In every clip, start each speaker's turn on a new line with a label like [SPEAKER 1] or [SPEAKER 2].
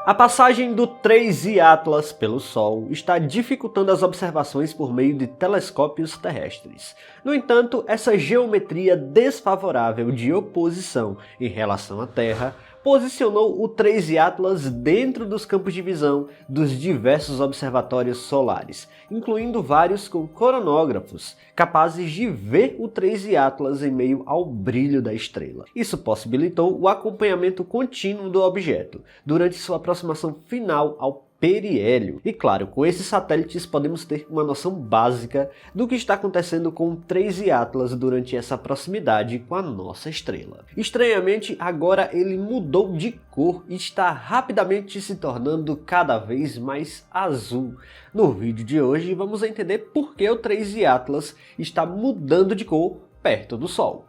[SPEAKER 1] A passagem do 3I Atlas pelo Sol está dificultando as observações por meio de telescópios terrestres. No entanto, essa geometria desfavorável de oposição em relação à Terra posicionou o 3I Atlas dentro dos campos de visão dos diversos observatórios solares, incluindo vários com coronógrafos, capazes de ver o 3I Atlas em meio ao brilho da estrela. Isso possibilitou o acompanhamento contínuo do objeto, durante sua aproximação final ao periélio. E claro, com esses satélites podemos ter uma noção básica do que está acontecendo com o 3I Atlas durante essa proximidade com a nossa estrela. Estranhamente, agora ele mudou de cor e está rapidamente se tornando cada vez mais azul. No vídeo de hoje vamos entender por que o 3I Atlas está mudando de cor perto do Sol.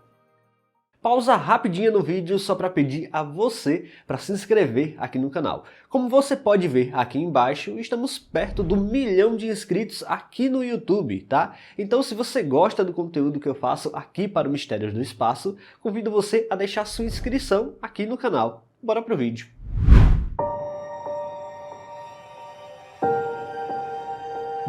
[SPEAKER 1] Pausa rapidinho no vídeo só para pedir a você para se inscrever aqui no canal. Como você pode ver aqui embaixo, estamos perto do 1 milhão de inscritos aqui no YouTube, tá? Então se você gosta do conteúdo que eu faço aqui para o Mistérios do Espaço, convido você a deixar sua inscrição aqui no canal. Bora pro vídeo.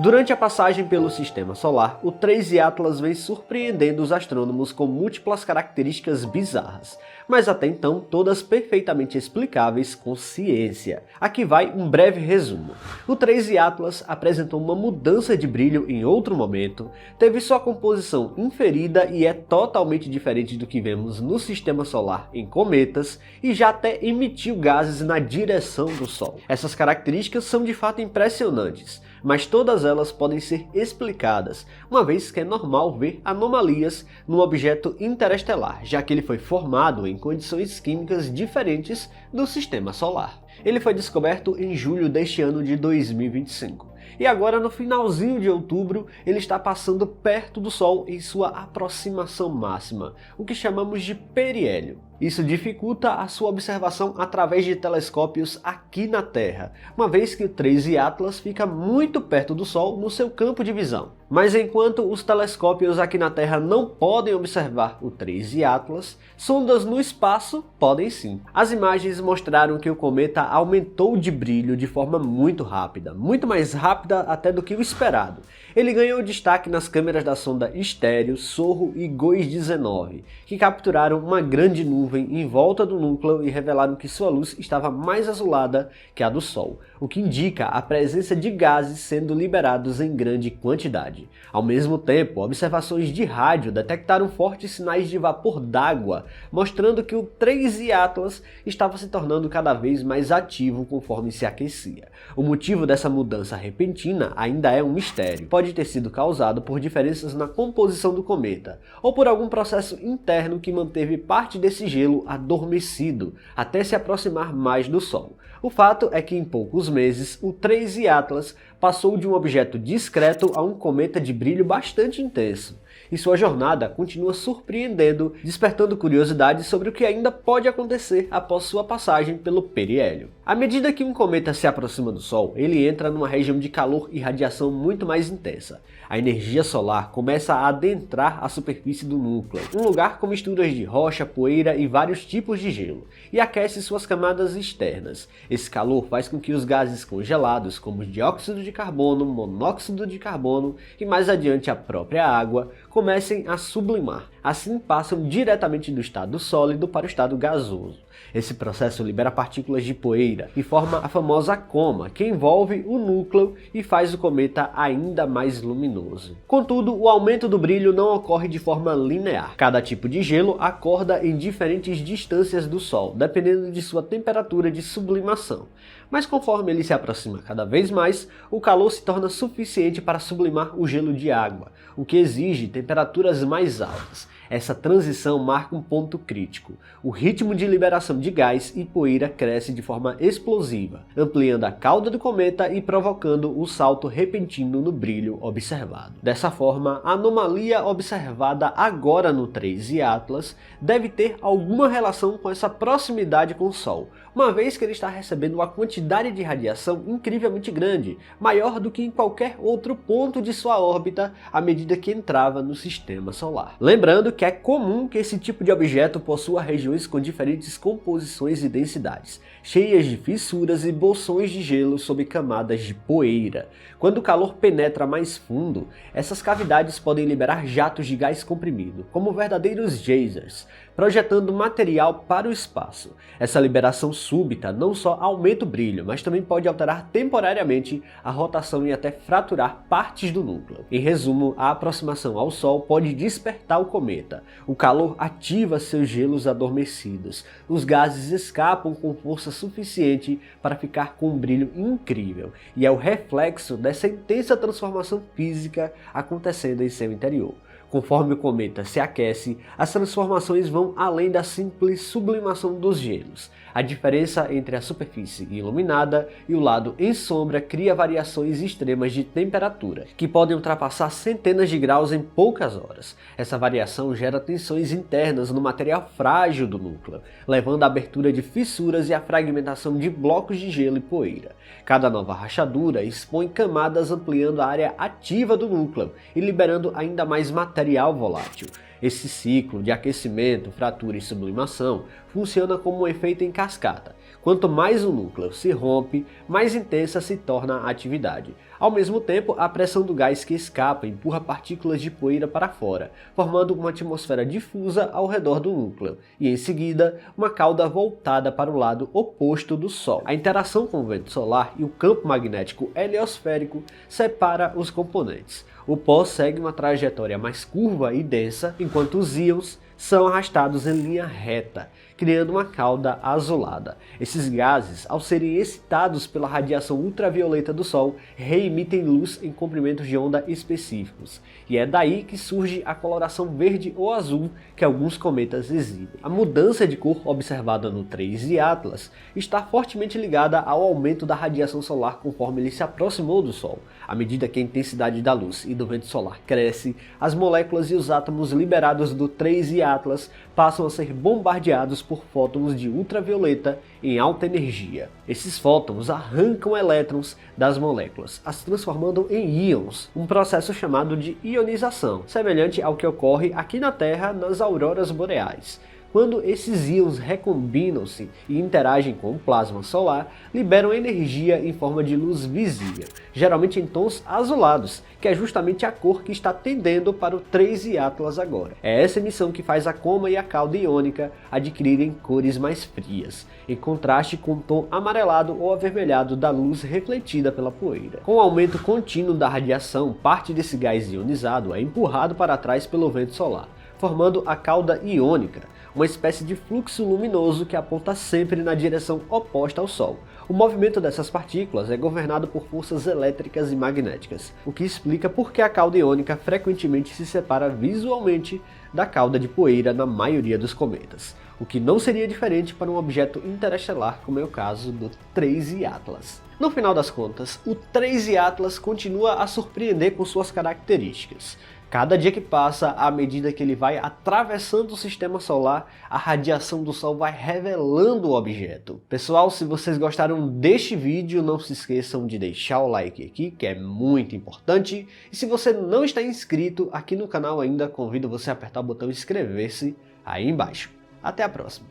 [SPEAKER 1] Durante a passagem pelo Sistema Solar, o 3I Atlas vem surpreendendo os astrônomos com múltiplas características bizarras, mas até então todas perfeitamente explicáveis com ciência. Aqui vai um breve resumo. O 3I Atlas apresentou uma mudança de brilho em outro momento, teve sua composição inferida e é totalmente diferente do que vemos no Sistema Solar em cometas, e já até emitiu gases na direção do Sol. Essas características são de fato impressionantes, mas todas elas podem ser explicadas, uma vez que é normal ver anomalias no objeto interestelar, já que ele foi formado em condições químicas diferentes do Sistema Solar. Ele foi descoberto em julho deste ano de 2025. E agora, no finalzinho de outubro, ele está passando perto do Sol em sua aproximação máxima, o que chamamos de periélio. Isso dificulta a sua observação através de telescópios aqui na Terra, uma vez que o 3I Atlas fica muito perto do Sol no seu campo de visão. Mas enquanto os telescópios aqui na Terra não podem observar o 3I Atlas, sondas no espaço podem sim. As imagens mostraram que o cometa aumentou de brilho de forma muito rápida, muito mais rápida até do que o esperado. Ele ganhou destaque nas câmeras da sonda Estéreo, Sorro e GOES-19, que capturaram uma grande nuvem em volta do núcleo e revelaram que sua luz estava mais azulada que a do Sol, o que indica a presença de gases sendo liberados em grande quantidade. Ao mesmo tempo, observações de rádio detectaram fortes sinais de vapor d'água, mostrando que o 3I Atlas estava se tornando cada vez mais ativo conforme se aquecia. O motivo dessa mudança repentina ainda é um mistério. Pode ter sido causado por diferenças na composição do cometa, ou por algum processo interno que manteve parte desse gelo adormecido até se aproximar mais do Sol. O fato é que em poucos meses o 3I Atlas passou de um objeto discreto a um cometa de brilho bastante intenso. E sua jornada continua surpreendendo, despertando curiosidade sobre o que ainda pode acontecer após sua passagem pelo periélio. À medida que um cometa se aproxima do Sol, ele entra numa região de calor e radiação muito mais intensa. A energia solar começa a adentrar a superfície do núcleo, um lugar com misturas de rocha, poeira e vários tipos de gelo, e aquece suas camadas externas. Esse calor faz com que os gases congelados, como dióxido de carbono, monóxido de carbono e mais adiante a própria água, comecem a sublimar. Assim passam diretamente do estado sólido para o estado gasoso. Esse processo libera partículas de poeira e forma a famosa coma, que envolve o núcleo e faz o cometa ainda mais luminoso. Contudo, o aumento do brilho não ocorre de forma linear. Cada tipo de gelo acorda em diferentes distâncias do Sol, dependendo de sua temperatura de sublimação. Mas conforme ele se aproxima cada vez mais, o calor se torna suficiente para sublimar o gelo de água, o que exige temperaturas mais altas. Essa transição marca um ponto crítico. O ritmo de liberação de gás e poeira cresce de forma explosiva, ampliando a cauda do cometa e provocando o salto repentino no brilho observado. Dessa forma, a anomalia observada agora no 3I Atlas deve ter alguma relação com essa proximidade com o Sol, uma vez que ele está recebendo uma quantidade de radiação incrivelmente grande, maior do que em qualquer outro ponto de sua órbita à medida que entrava no sistema solar. Lembrando que é comum que esse tipo de objeto possua regiões com diferentes composições e densidades, cheias de fissuras e bolsões de gelo sob camadas de poeira. Quando o calor penetra mais fundo, essas cavidades podem liberar jatos de gás comprimido, como verdadeiros geysers, projetando material para o espaço. Essa liberação súbita não só aumenta o brilho, mas também pode alterar temporariamente a rotação e até fraturar partes do núcleo. Em resumo, a aproximação ao Sol pode despertar o cometa. O calor ativa seus gelos adormecidos. Os gases escapam com força suficiente para ficar com um brilho incrível, e é o reflexo dessa intensa transformação física acontecendo em seu interior. Conforme o cometa se aquece, as transformações vão além da simples sublimação dos gelos. A diferença entre a superfície iluminada e o lado em sombra cria variações extremas de temperatura, que podem ultrapassar centenas de graus em poucas horas. Essa variação gera tensões internas no material frágil do núcleo, levando à abertura de fissuras e à fragmentação de blocos de gelo e poeira. Cada nova rachadura expõe camadas ampliando a área ativa do núcleo e liberando ainda mais material volátil. Esse ciclo de aquecimento, fratura e sublimação funciona como um efeito em cascata. Quanto mais o núcleo se rompe, mais intensa se torna a atividade. Ao mesmo tempo, a pressão do gás que escapa empurra partículas de poeira para fora, formando uma atmosfera difusa ao redor do núcleo, e em seguida, uma cauda voltada para o lado oposto do Sol. A interação com o vento solar e o campo magnético heliosférico separa os componentes. O pó segue uma trajetória mais curva e densa, enquanto os íons são arrastados em linha reta, criando uma cauda azulada. Esses gases, ao serem excitados pela radiação ultravioleta do Sol, reemitem luz em comprimentos de onda específicos, e é daí que surge a coloração verde ou azul que alguns cometas exibem. A mudança de cor observada no 3I Atlas está fortemente ligada ao aumento da radiação solar conforme ele se aproximou do Sol. À medida que a intensidade da luz e do vento solar cresce, as moléculas e os átomos liberados do 3I Atlas passam a ser bombardeados por fótons de ultravioleta em alta energia. Esses fótons arrancam elétrons das moléculas, as transformando em íons, um processo chamado de ionização, semelhante ao que ocorre aqui na Terra nas auroras boreais. Quando esses íons recombinam-se e interagem com o plasma solar, liberam energia em forma de luz visível, geralmente em tons azulados, que é justamente a cor que está tendendo para o 3I Atlas agora. É essa emissão que faz a coma e a cauda iônica adquirirem cores mais frias, em contraste com o tom amarelado ou avermelhado da luz refletida pela poeira. Com o aumento contínuo da radiação, parte desse gás ionizado é empurrado para trás pelo vento solar, formando a cauda iônica, uma espécie de fluxo luminoso que aponta sempre na direção oposta ao Sol. O movimento dessas partículas é governado por forças elétricas e magnéticas, o que explica por que a cauda iônica frequentemente se separa visualmente da cauda de poeira na maioria dos cometas, o que não seria diferente para um objeto interestelar como é o caso do 3I Atlas. No final das contas, o 3I Atlas continua a surpreender com suas características. Cada dia que passa, à medida que ele vai atravessando o sistema solar, a radiação do Sol vai revelando o objeto. Pessoal, se vocês gostaram deste vídeo, não se esqueçam de deixar o like aqui, que é muito importante. E se você não está inscrito aqui no canal ainda, convido você a apertar o botão inscrever-se aí embaixo. Até a próxima!